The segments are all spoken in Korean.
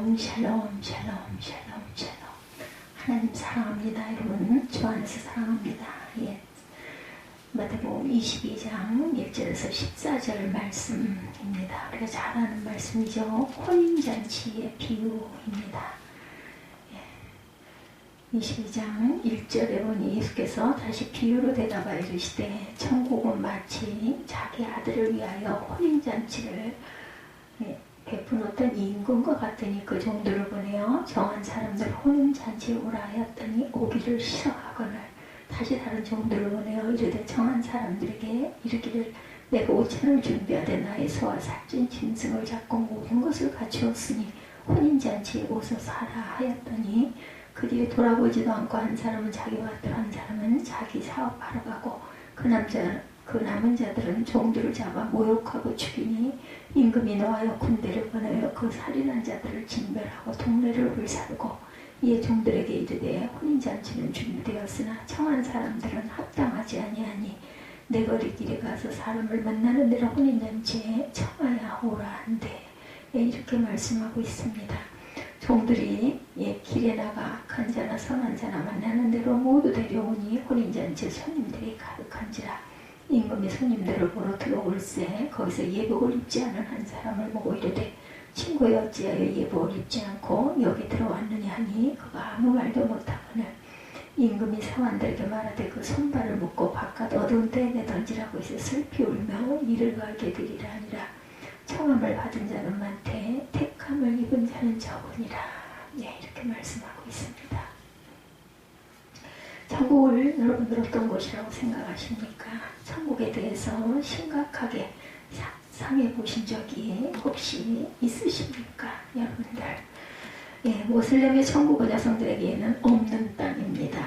샬롬 샬롬 샬롬 샬롬 샬롬. 하나님 사랑합니다. 여러분 주 안에서 사랑합니다. 예. 마태복음 22장 1절에서 14절 말씀입니다. 우리가 잘 아는 말씀이죠. 혼인잔치의 비유입니다. 예. 22장 1절에 보니 예수께서 다시 비유로 대답하여 이르시되 천국은 마치 자기 아들을 위하여 혼인잔치를 베푼 어떤 임금과 같으니 그 종들을 보내어 정한 사람들 혼인잔치에 오라 하였더니 오기를 싫어하거늘 다시 다른 종들을 보내어 이르되 정한 사람들에게 이르기를 내가 오찬을 준비하되 나의 소와 살찐 짐승을 잡고 모든 것을 갖추었으니 혼인잔치에 오소서 하라 하였더니 그 뒤에 돌아보지도 않고 한 사람은 자기 밭을 한 사람은 자기 사업하러 가고 그 남은 자들은 종들을 잡아 모욕하고 죽이니 임금이 노하여 군대를 보내어 그 살인한 자들을 징벌하고 동네를 불사르고 이에 종들에게 이르되 혼인잔치는 준비되었으나 청한 사람들은 합당하지 아니하니 내 거리 길에 가서 사람을 만나는 대로 혼인잔치에 청하여 오라 한대. 이렇게 말씀하고 있습니다. 종들이 길에 나가 악한 자나 선한 자나 만나는 대로 모두 데려오니 혼인잔치에 손님들이 가득한지라. 임금이 손님들을 보러 들어올세 거기서 예복을 입지 않은 한 사람을 보고 이르되 친구여 어찌하여 예복을 입지 않고 여기 들어왔느냐 하니 그가 아무 말도 못하거늘 임금이 사환들에게 말하되 그 손발을 묶고 바깥 어두운 데에 내던지라고 해서 슬피 울며 이를 가게 되리라 하니라. 청함을 받은 자는 많되 택함을 입은 자는 적으니라. 이렇게 말씀하고 있습니다. 천국을 여러분들 어떤 곳이라고 생각하십니까? 천국에 대해서 심각하게 상해 보신 적이 혹시 있으십니까? 여러분들. 모슬렘의 천국은 여성들에게는 없는 땅입니다.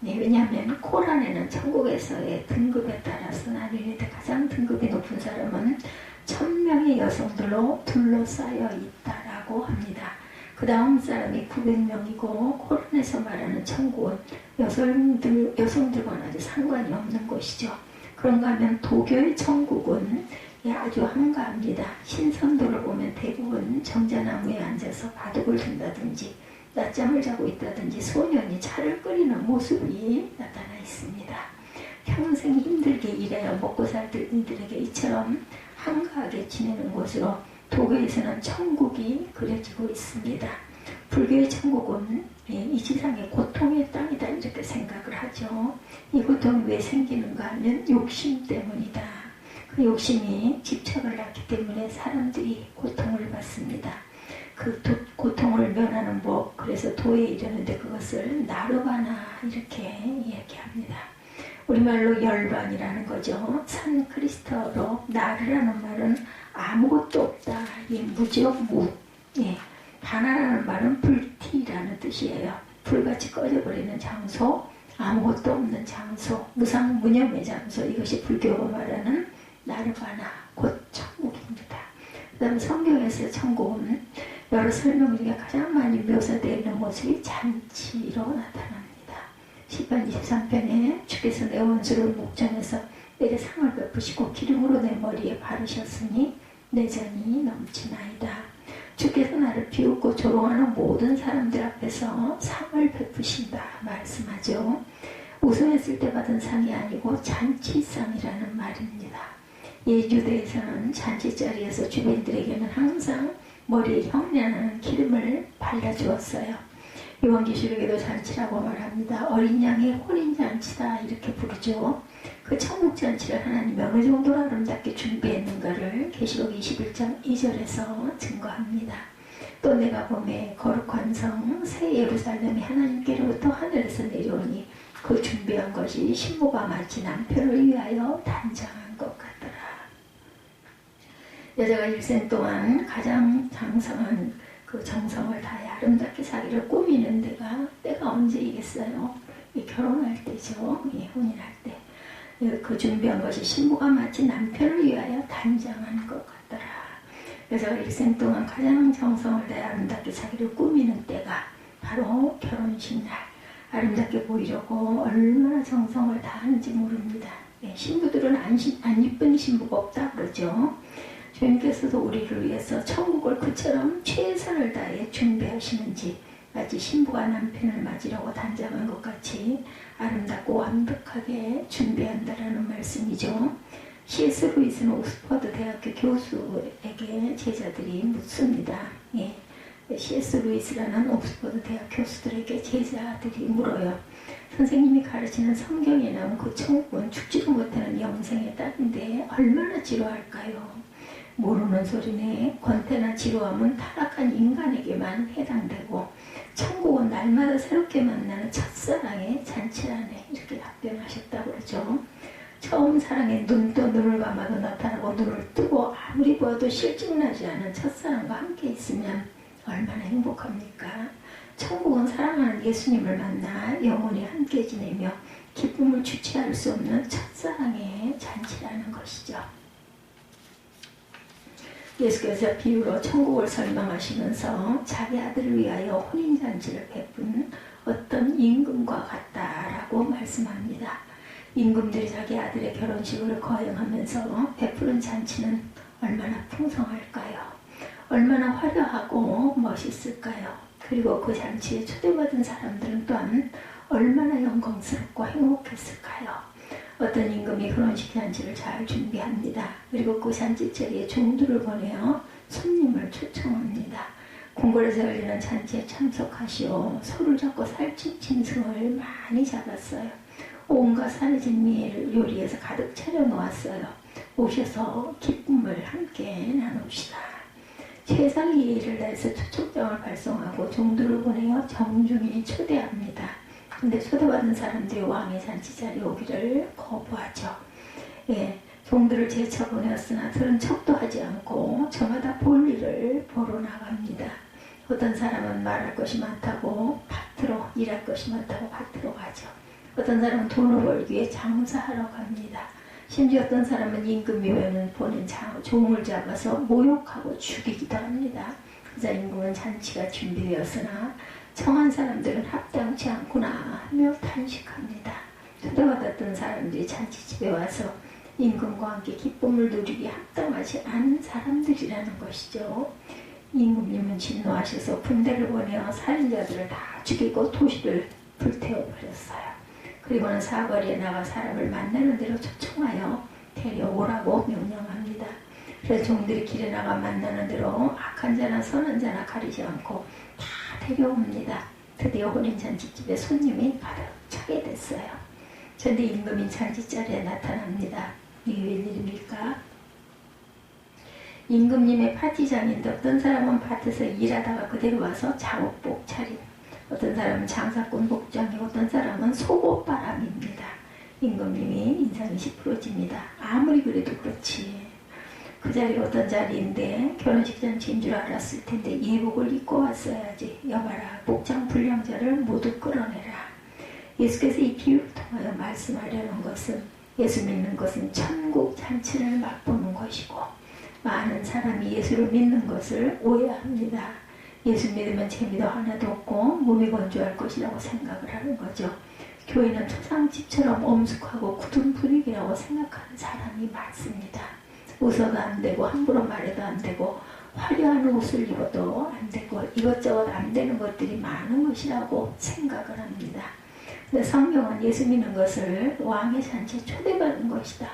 왜냐하면 코란에는 천국에서의 등급에 따라서 나뉘는데 가장 등급이 높은 사람은 1000명의 여성들로 둘러싸여 있다라고 합니다. 그 다음 사람이 900명이고 코란에서 말하는 천국은 여성들과는 아주 상관이 없는 곳이죠. 그런가 하면 도교의 천국은 아주 한가합니다. 신선도를 보면 대부분 정자나무에 앉아서 바둑을 둔다든지 낮잠을 자고 있다든지 소년이 차를 끓이는 모습이 나타나 있습니다. 평생 힘들게 일해야 먹고 살던 이들에게 이처럼 한가하게 지내는 곳으로 도교에서는 천국이 그려지고 있습니다. 불교의 천국은 이 지상의 고통의 땅이다 이렇게 생각을 하죠. 이 고통이 왜 생기는가 하면 욕심 때문이다. 그 욕심이 집착을 낳기 때문에 사람들이 고통을 받습니다. 그 고통을 면하는 법, 그래서 도에 이르는데 그것을 나르바나 이렇게 이야기합니다. 우리말로 열반이라는 거죠. 산크리스토로 나르라는 말은 아무것도 없다. 무적 무. 바나라는 말은 불티라는 뜻이에요. 불같이 꺼져버리는 장소, 아무것도 없는 장소, 무상무념의 장소. 이것이 불교가 말하는 나르바나, 곧 천국입니다. 그 다음에 성경에서 천국은 여러 설명 중에 가장 많이 묘사되어 있는 모습이 잔치로 나타납니다. 시편 23편에 주께서 내 원수를 목전에서 내게 상을 베푸시고 기름으로 내 머리에 바르셨으니 내 잔이 넘치나이다. 주께서 나를 비웃고 조롱하는 모든 사람들 앞에서 상을 베푸신다 말씀하죠. 우승했을 때 받은 상이 아니고 잔치상이라는 말입니다. 유대에서는 잔치 자리에서 주민들에게는 항상 머리에 향내나는 기름을 발라주었어요. 요한계시록에도 잔치라고 말합니다. 어린 양의 혼인잔치다 이렇게 부르죠. 그 천국잔치를 하나님이 어느 정도로 아름답게 준비했는가를 계시록 21장 2절에서 증거합니다. 또 내가 보매 거룩한 성 새 예루살렘이 하나님께로부터 하늘에서 내려오니 그 준비한 것이 신부가 마치 남편을 위하여 단장한 것 같더라. 여자가 일생 동안 가장 장성한 그 정성을 다해 아름답게 자기를 꾸미는 때가 언제이겠어요? 결혼할 때죠. 혼인할 때. 그 준비한 것이 신부가 마치 남편을 위하여 단장한 것 같더라. 여자가 일생 동안 가장 정성을 다해 아름답게 자기를 꾸미는 때가 바로 결혼식 날. 아름답게 보이려고 얼마나 정성을 다하는지 모릅니다. 신부들은 안 이쁜 신부가 없다 그러죠. 주님께서도 우리를 위해서 천국을 그처럼 최선을 다해 준비하시는지 마치 신부가 남편을 맞으려고 단장한 것 같이 아름답고 완벽하게 준비한다라는 말씀이죠. C.S. 루이스는 옥스퍼드 대학교 교수에게 제자들이 묻습니다. 예. C.S. 루이스라는 옥스퍼드 대학 교수들에게 제자들이 물어요. 선생님이 가르치는 성경에 나온 그 천국은 죽지도 못하는 영생의 땅인데 얼마나 지루할까요? 모르는 소리네. 권태나 지루함은 타락한 인간에게만 해당되고 천국은 날마다 새롭게 만나는 첫사랑의 잔치라네. 이렇게 답변하셨다고 그러죠. 처음 사랑에 눈도 눈을 감아도 나타나고 눈을 뜨고 아무리 보아도 실증나지 않은 첫사랑과 함께 있으면 얼마나 행복합니까? 천국은 사랑하는 예수님을 만나 영원히 함께 지내며 기쁨을 주체할 수 없는 첫사랑의 잔치라는 것이죠. 예수께서 비유로 천국을 설명하시면서 자기 아들을 위하여 혼인잔치를 베푼 어떤 임금과 같다라고 말씀합니다. 임금들이 자기 아들의 결혼식을 거행하면서 베푸는 잔치는 얼마나 풍성할까요? 얼마나 화려하고 멋있을까요? 그리고 그 잔치에 초대받은 사람들은 또한 얼마나 영광스럽고 행복했을까요? 어떤 임금이 결혼식 잔치를 잘 준비합니다. 그리고 그 잔치 자리에 종들을 보내어 손님을 초청합니다. 궁궐에서 열리는 잔치에 참석하시오. 소를 잡고 살찐 짐승을 많이 잡았어요. 온갖 산해진미를 요리해서 가득 차려놓았어요. 오셔서 기쁨을 함께 나눕시다. 최선의 예의를 다해서 초청장을 발송하고 종들을 보내어 정중히 초대합니다. 근데 초대받은 사람들이 왕의 잔치 자리에 오기를 거부하죠. 예, 종들을 제쳐 보내었으나 들은 척도 하지 않고 저마다 볼일을 보러 나갑니다. 어떤 사람은 말할 것이 많다고 밭으로, 일할 것이 많다고 밭으로 가죠. 어떤 사람은 돈을 벌기 위해 장사하러 갑니다. 심지어 어떤 사람은 임금이 보낸 종을 잡아서 모욕하고 죽이기도 합니다. 그자 임금은 잔치가 준비되었으나 청한 사람들은 합당치 않구나 하며 탄식합니다. 초대받았던 사람들이 잔치집에 와서 임금과 함께 기쁨을 누리기 합당하지 않은 사람들이라는 것이죠. 임금님은 진노하셔서 군대를 보내어 살인자들을 다 죽이고 도시를 불태워버렸어요. 그리고는 사거리에 나가 사람을 만나는 대로 초청하여 데려오라고 명령합니다. 그래서 종들이 길에 나가 만나는 대로 악한 자나 선한 자나 가리지 않고 다 데려옵니다. 드디어 혼인잔치집에 손님이 가득 차게 됐어요. 그런데 임금이 잔치자리에 나타납니다. 이게 웬일입니까? 임금님의 파티장인데 어떤 사람은 밭에서 일하다가 그대로 와서 작업복 차림, 어떤 사람은 장사꾼 복장이고 어떤 사람은 속옷바람입니다. 임금님이 인상이 시퍼러집니다. 아무리 그래도 그렇지. 그 자리가 어떤 자리인데 결혼식 잔치인 줄 알았을 텐데 예복을 입고 왔어야지. 여봐라, 복장 불량자를 모두 끌어내라. 예수께서 이 비유를 통하여 말씀하려는 것은 예수 믿는 것은 천국 잔치를 맛보는 것이고 많은 사람이 예수를 믿는 것을 오해합니다. 예수 믿으면 재미도 하나도 없고 몸이 건조할 것이라고 생각을 하는 거죠. 교회는 초상집처럼 엄숙하고 굳은 분위기라고 생각하는 사람이 많습니다. 웃어도 안 되고 함부로 말해도 안 되고 화려한 옷을 입어도 안 되고 이것저것 안 되는 것들이 많은 것이라고 생각을 합니다. 근데 성경은 예수 믿는 것을 왕의 잔치에 초대받는 것이다.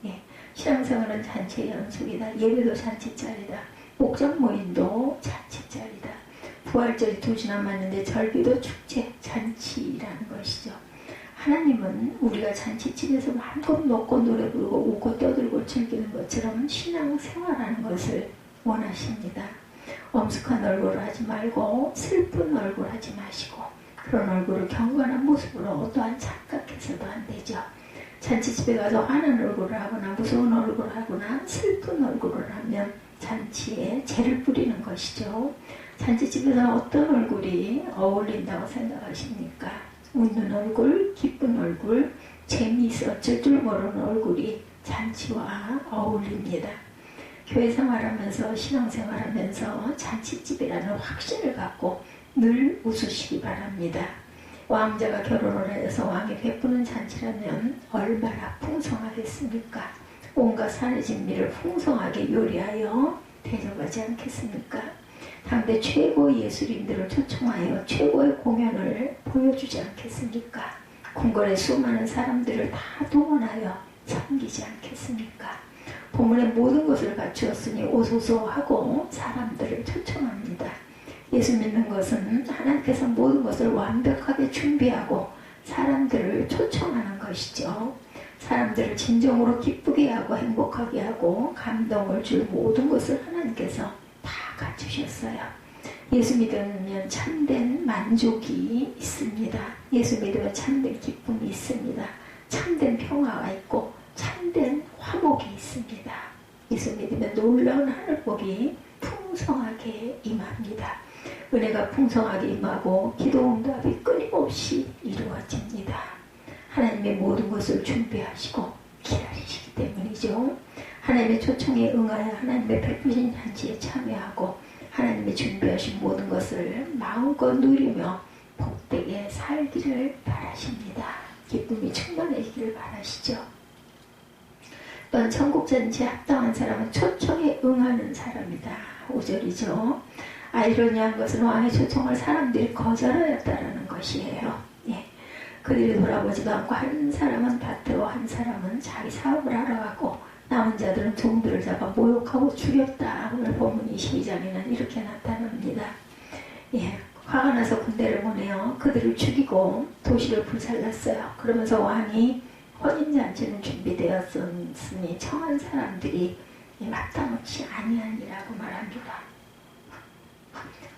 예. 신앙생활은 잔치의 연속이다. 예배도 잔치자리다. 목장 모임도 잔치자리다. 부활절이 2주 남았는데 절기도 축제, 잔치라는 것이죠. 하나님은 우리가 잔치집에서 마음껏 먹고 노래 부르고 웃고 떠들고 즐기는 것처럼 신앙생활하는 것을 원하십니다. 엄숙한 얼굴을 하지 말고 슬픈 얼굴 하지 마시고 그런 얼굴을 경건한 모습으로 또한 착각해서도 안 되죠. 잔치집에 가서 화난 얼굴을 하거나 무서운 얼굴을 하거나 슬픈 얼굴을 하면 잔치에 재를 뿌리는 것이죠. 잔치집에서는 어떤 얼굴이 어울린다고 생각하십니까? 웃는 얼굴, 기쁜 얼굴, 재미있어 어쩔 줄 모르는 얼굴이 잔치와 어울립니다. 교회 생활하면서 신앙생활하면서 잔치집이라는 확신을 갖고 늘 웃으시기 바랍니다. 왕자가 결혼을 해서 왕이 베푸는 잔치라면 얼마나 풍성하겠습니까? 온갖 산의 진미를 풍성하게 요리하여 대접하지 않겠습니까? 당대 최고 예술인들을 초청하여 최고의 공연을 보여주지 않겠습니까? 궁궐의 수많은 사람들을 다 동원하여 섬기지 않겠습니까? 본문의 모든 것을 갖추었으니 오소서 하고 사람들을 초청합니다. 예수 믿는 것은 하나님께서 모든 것을 완벽하게 준비하고 사람들을 초청하는 것이죠. 사람들을 진정으로 기쁘게 하고 행복하게 하고 감동을 줄 모든 것을 하나님께서 다 갖추셨어요. 예수 믿으면 참된 만족이 있습니다. 예수 믿으면 참된 기쁨이 있습니다. 참된 평화가 있고 참된 화목이 있습니다. 예수 믿으면 놀라운 하늘복이 풍성하게 임합니다. 은혜가 풍성하게 임하고 기도 응답이 끊임없이 이루어집니다. 하나님의 모든 것을 준비하시고 기다리시기 때문이죠. 하나님의 초청에 응하여 하나님의 베푸신 잔치에 참여하고 하나님의 준비하신 모든 것을 마음껏 누리며 복되게 살기를 바라십니다. 기쁨이 충만해지기를 바라시죠. 또한 천국잔치에 합당한 사람은 초청에 응하는 사람이다. 5절이죠. 아이러니한 것은 왕의 초청을 사람들이 거절하였다라는 것이에요. 예. 그들이 돌아보지도 않고 한 사람은 밭으로 한 사람은 자기 사업을 하러 가고 남은 자들은 종들을 잡아 모욕하고 죽였다. 오늘 본문 22장에는 이렇게 나타납니다. 예. 화가 나서 군대를 보내요. 그들을 죽이고 도시를 불살랐어요. 그러면서 왕이 혼인잔치는 준비되었으니 청한 사람들이 마땅치 아니하니라고 말합니다.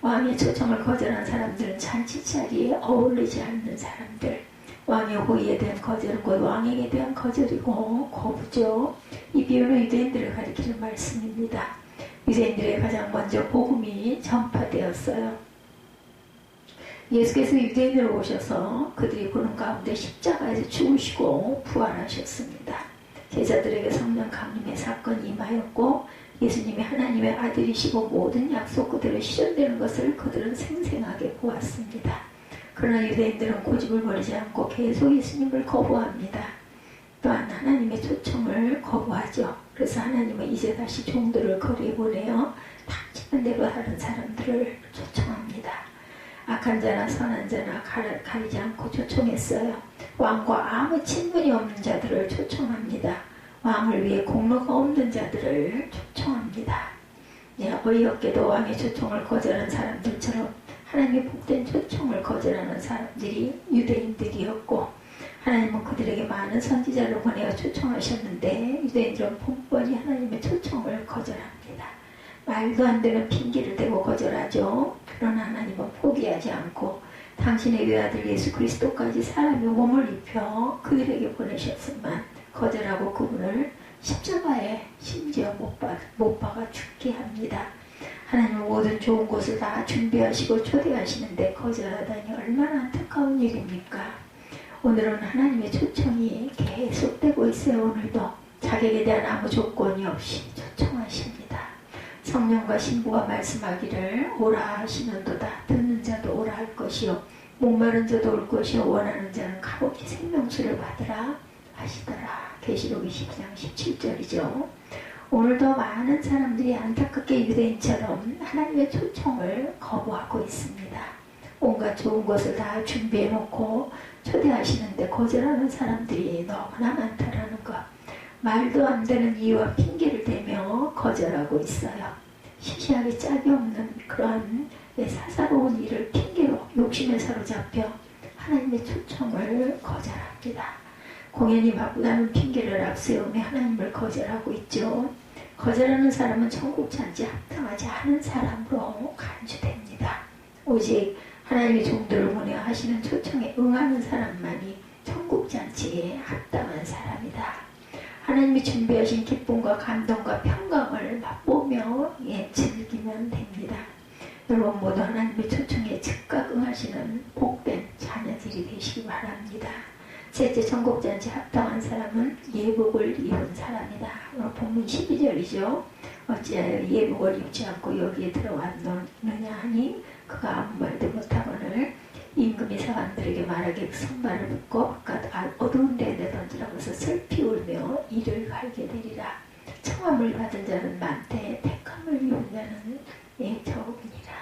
왕의 초청을 거절한 사람들은 잔치 자리에 어울리지 않는 사람들, 왕의 호의에 대한 거절은 곧 왕에게 대한 거절이고 거부죠. 이 비유는 유대인들을 가리키는 말씀입니다. 유대인들의 가장 먼저 복음이 전파되었어요. 예수께서 유대인으로 오셔서 그들이 보는 가운데 십자가에서 죽으시고 부활하셨습니다. 제자들에게 성령 강림의 사건이 임하였고 예수님이 하나님의 아들이시고 모든 약속 그대로 실현되는 것을 그들은 생생하게 보았습니다. 그러나 유대인들은 고집을 버리지 않고 계속 예수님을 거부합니다. 또한 하나님의 초청을 거부하죠. 그래서 하나님은 이제 다시 종들을 거리에 보내어 닥치는 대로 하는 사람들을 초청합니다. 악한 자나 선한 자나 가리지 않고 초청했어요. 왕과 아무 친분이 없는 자들을 초청합니다. 왕을 위해 공로가 없는 자들을 초청합니다. 네, 어이없게도 왕의 초청을 거절한 사람들처럼 하나님의 복된 초청을 거절하는 사람들이 유대인들이었고 하나님은 그들에게 많은 선지자를 보내어 초청하셨는데 유대인들은 뻔뻔히 하나님의 초청을 거절합니다. 말도 안 되는 핑계를 대고 거절하죠. 그러나 하나님은 포기하지 않고 당신의 외아들 예수 그리스도까지 사람의 몸을 입혀 그들에게 보내셨지만 거절하고 그분을 십자가에 심지어 못 박아 죽게 합니다. 하나님은 모든 좋은 것을 다 준비하시고 초대하시는데 거절하다니 얼마나 안타까운 일입니까? 오늘은 하나님의 초청이 계속되고 있어요. 오늘도 자격에 대한 아무 조건이 없이 초청하십니다. 성령과 신부가 말씀하기를 오라 하시는도다. 듣는 자도 오라 할 것이요 목마른 자도 올 것이요 원하는 자는 값없이 생명수를 받으라 하시더라. 계시록 22장 17절이죠. 오늘도 많은 사람들이 안타깝게 유대인처럼 하나님의 초청을 거부하고 있습니다. 온갖 좋은 것을 다 준비해놓고 초대하시는데 거절하는 사람들이 너무나 많다라는 것. 말도 안 되는 이유와 핑계를 대며 거절하고 있어요. 시시하게 짝이 없는 그러한 사사로운 일을 핑계로 욕심에 사로잡혀 하나님의 초청을 거절합니다. 공연이 바쁘다는 핑계를 앞세우며 하나님을 거절하고 있죠. 거절하는 사람은 천국잔치에 합당하지 않은 사람으로 간주됩니다. 오직 하나님의 종들을 보내어 하시는 초청에 응하는 사람만이 천국잔치에 합당한 사람이다. 하나님이 준비하신 기쁨과 감동과 평강을 맛보며 즐기면 됩니다. 여러분 모두 하나님의 초청에 즉각 응하시는 복된 자녀들이 되시기 바랍니다. 셋째, 천국잔치 합당한 사람은 예복을 입은 사람이다. 오늘 본문 12절이죠. 어찌하여 예복을 입지 않고 여기에 들어왔느냐 하니 그가 아무 말도 못하거늘 임금이 사관들에게 말하기를 그 손발을 묶고 바깥 어두운 데에 내던지라고 해서 슬피 울며 이를 갈게 되리라. 청함을 받은 자는 많되 택함을 입은 자는 적으니라.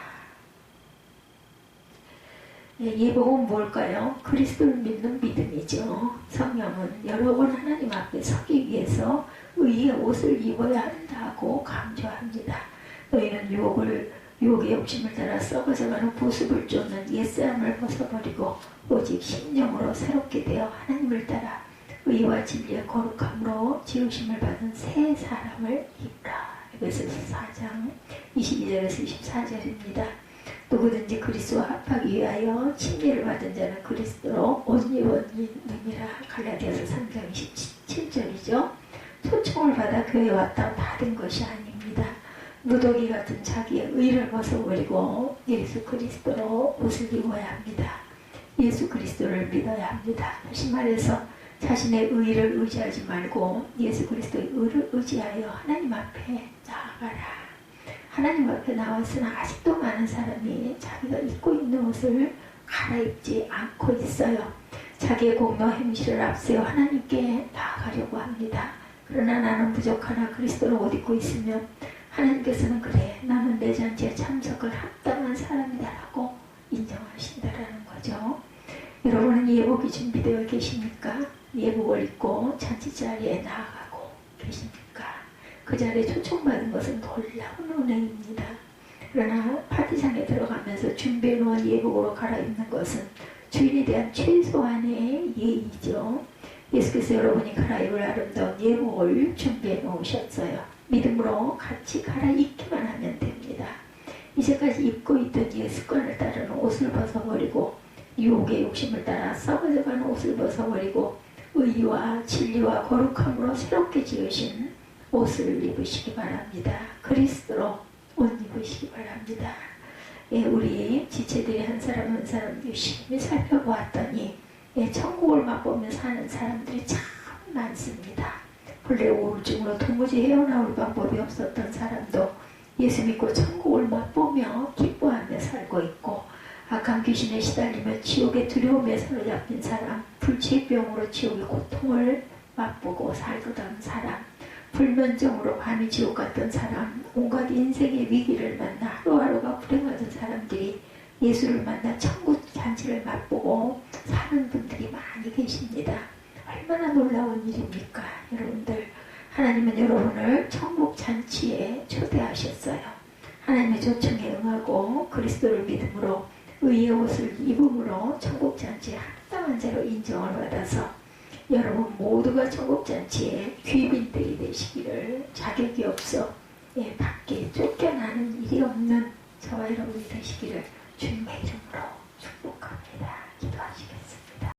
예복은 뭘까요? 그리스도를 믿는 믿음이죠. 성령은 여러 번 하나님 앞에 서기 위해서 의의 옷을 입어야 한다고 강조합니다. 너희는 유혹의 욕심을 따라 썩어져가는 보습을 쫓는 옛사람을 벗어버리고 오직 심령으로 새롭게 되어 하나님을 따라 의와 진리의 거룩함으로 지으심을 받은 새 사람을 입으라. 에베소서 4장 22절에서 24절입니다. 누구든지 그리스도와 합하기 위하여 침례를 받은 자는 그리스도로 옷 입었느니라. 갈라디아서 3장 27절이죠. 초청을 받아 교회에 왔다고 다 된 것이 아닙니다. 무더기 같은 자기의 의를 벗어버리고 예수 그리스도로 옷을 입어야 합니다. 예수 그리스도를 믿어야 합니다. 다시 말해서 자신의 의를 의지하지 말고 예수 그리스도의 의를 의지하여 하나님 앞에 나아가라. 하나님 앞에 나왔으나 아직도 많은 사람이 자기가 입고 있는 옷을 갈아입지 않고 있어요. 자기의 공로 행실을 앞세워 하나님께 나아가려고 합니다. 그러나 나는 부족하나 그리스도로 옷 입고 있으면 하나님께서는 그래, 나는 내 잔치에 참석을 합당한 사람이다라고 인정하신다라는 거죠. 여러분은 예복이 준비되어 계십니까? 예복을 입고 잔치 자리에 나아가고 계십니까? 그 자리에 초청받은 것은 놀라운 은혜입니다. 그러나 파티장에 들어가면서 준비해 놓은 예복으로 갈아입는 것은 주인에 대한 최소한의 예의죠. 예수께서 여러분이 갈아입을 아름다운 예복을 준비해 놓으셨어요. 믿음으로 같이 갈아입기만 하면 됩니다. 이제까지 입고 있던 옛 습관을 따르는 옷을 벗어버리고 유혹의 욕심을 따라 썩어져가는 옷을 벗어버리고 의와 진리와 거룩함으로 새롭게 지으신 옷을 입으시기 바랍니다. 그리스도로 옷 입으시기 바랍니다. 우리 지체들이 한 사람 한 사람 열심히 살펴보았더니 천국을 맛보며 사는 사람들이 참 많습니다. 본래 우울증으로 도무지 헤어나올 방법이 없었던 사람도 예수 믿고 천국을 맛보며 기뻐하며 살고 있고, 악한 귀신에 시달리며 지옥의 두려움에 사로잡힌 사람, 불치의 병으로 지옥의 고통을 맛보고 살던 사람, 불면증으로 밤이 지옥 같던 사람, 온갖 인생의 위기를 만나 하루하루가 불행하던 사람들이 예수를 만나 천국 잔치를 맛보고 사는 분들이 많이 계십니다. 얼마나 놀라운 일입니까? 여러분들, 하나님은 여러분을 천국 잔치에 초대하셨어요. 하나님의 초청에 응하고 그리스도를 믿음으로 의의 옷을 입음으로 천국 잔치에 합당한 자로 인정을 받아서 여러분 모두가 천국 잔치에 귀빈들이 되시기를, 자격이 없어 밖에 쫓겨나는 일이 없는 저와 여러분이 되시기를 주님의 이름으로